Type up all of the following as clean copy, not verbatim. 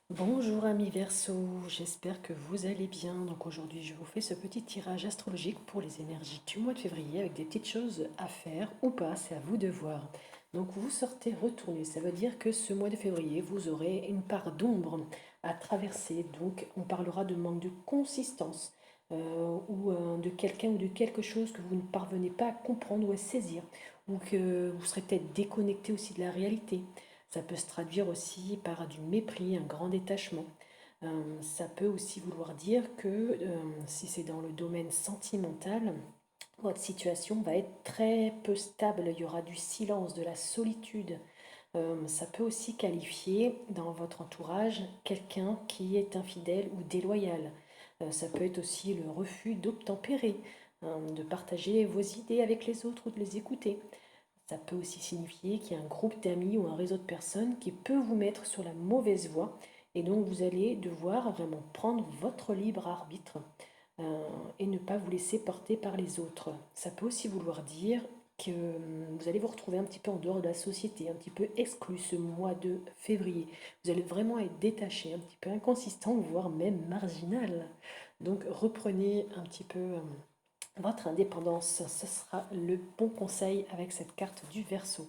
Bonjour amis Verseau, j'espère que vous allez bien. Donc aujourd'hui je vous fais ce petit tirage astrologique pour les énergies du mois de février avec des petites choses à faire ou pas, c'est à vous de voir. Donc vous sortez retourné, ça veut dire que ce mois de février vous aurez une part d'ombre à traverser. Donc on parlera de manque de consistance ou de quelqu'un ou de quelque chose que vous ne parvenez pas à comprendre ou à saisir ou que vous serez peut-être déconnecté aussi de la réalité. Ça peut se traduire aussi par du mépris, un grand détachement. Ça peut aussi vouloir dire que si c'est dans le domaine sentimental, votre situation va être très peu stable. Il y aura du silence, de la solitude. Ça peut aussi qualifier dans votre entourage quelqu'un qui est infidèle ou déloyal. Ça peut être aussi le refus d'obtempérer, de partager vos idées avec les autres ou de les écouter. Ça peut aussi signifier qu'il y a un groupe d'amis ou un réseau de personnes qui peut vous mettre sur la mauvaise voie et donc vous allez devoir vraiment prendre votre libre arbitre et ne pas vous laisser porter par les autres. Ça peut aussi vouloir dire que vous allez vous retrouver un petit peu en dehors de la société, un petit peu exclu ce mois de février. Vous allez vraiment être détaché, un petit peu inconsistant, voire même marginal. Donc reprenez un petit peu votre indépendance. Ce sera le bon conseil avec cette carte du Verseau.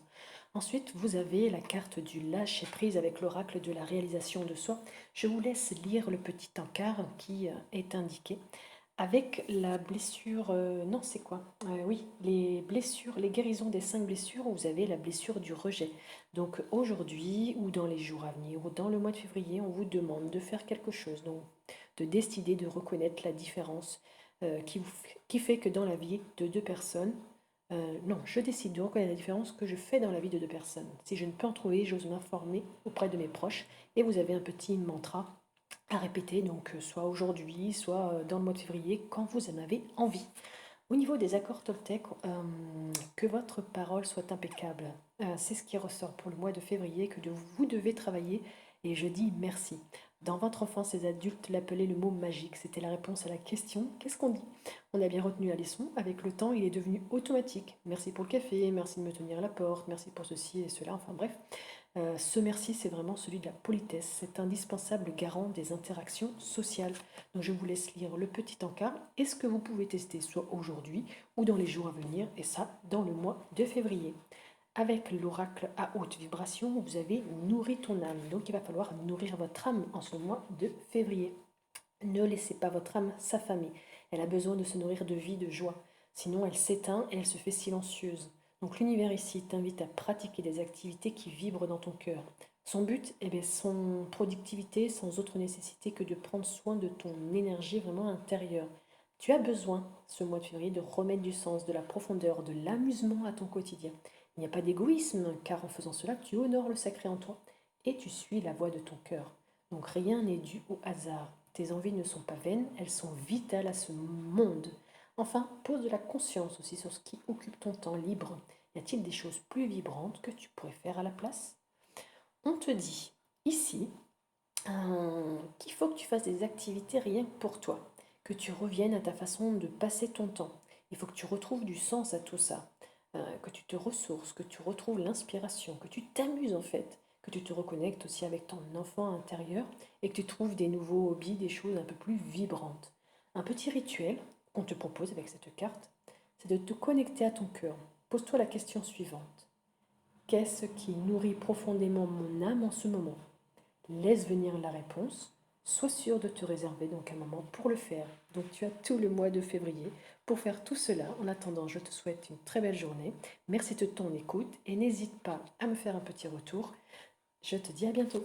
Ensuite, vous avez la carte du lâcher prise avec l'oracle de la réalisation de soi. Je vous laisse lire le petit encart qui est indiqué. Avec la blessure, non c'est quoi oui, les blessures, les guérisons des 5 blessures, vous avez la blessure du rejet. Donc aujourd'hui ou dans les jours à venir ou dans le mois de février, on vous demande de faire quelque chose, donc de décider de reconnaître la différence qui fait que dans la vie de deux personnes, non, je décide de reconnaître la différence que je fais dans la vie de deux personnes. Si je ne peux en trouver, j'ose m'informer auprès de mes proches. Et vous avez un petit mantra à répéter, donc soit aujourd'hui, soit dans le mois de février, quand vous en avez envie. Au niveau des accords Toltec, que votre parole soit impeccable. C'est ce qui ressort pour le mois de février, que vous devez travailler, et je dis merci. Dans votre enfance, les adultes l'appelaient le mot magique. C'était la réponse à la question qu'est-ce qu'on dit? On a bien retenu la leçon. Avec le temps, il est devenu automatique. Merci pour le café, merci de me tenir à la porte, merci pour ceci et cela. Enfin bref, ce merci, c'est vraiment celui de la politesse. C'est indispensable garant des interactions sociales. Donc je vous laisse lire le petit encart et ce que vous pouvez tester soit aujourd'hui ou dans les jours à venir, et ça dans le mois de février. Avec l'oracle à haute vibration, vous avez nourri ton âme. Donc il va falloir nourrir votre âme en ce mois de février. Ne laissez pas votre âme s'affamer. Elle a besoin de se nourrir de vie, de joie. Sinon, elle s'éteint et elle se fait silencieuse. Donc l'univers ici t'invite à pratiquer des activités qui vibrent dans ton cœur. Son but, son productivité sans autre nécessité que de prendre soin de ton énergie vraiment intérieure. Tu as besoin, ce mois de février, de remettre du sens, de la profondeur, de l'amusement à ton quotidien. Il n'y a pas d'égoïsme, car en faisant cela, tu honores le sacré en toi et tu suis la voie de ton cœur. Donc rien n'est dû au hasard. Tes envies ne sont pas vaines, elles sont vitales à ce monde. Enfin, pose de la conscience aussi sur ce qui occupe ton temps libre. Y a-t-il des choses plus vibrantes que tu pourrais faire à la place? On te dit ici qu'il faut que tu fasses des activités rien que pour toi, que tu reviennes à ta façon de passer ton temps. Il faut que tu retrouves du sens à tout ça, que tu te ressources, que tu retrouves l'inspiration, que tu t'amuses en fait, que tu te reconnectes aussi avec ton enfant intérieur et que tu trouves des nouveaux hobbies, des choses un peu plus vibrantes. Un petit rituel qu'on te propose avec cette carte, c'est de te connecter à ton cœur. Pose-toi la question suivante. Qu'est-ce qui nourrit profondément mon âme en ce moment? Laisse venir la réponse. Sois sûr de te réserver donc un moment pour le faire. Donc tu as tout le mois de février pour faire tout cela. En attendant, je te souhaite une très belle journée. Merci de ton écoute et n'hésite pas à me faire un petit retour. Je te dis à bientôt.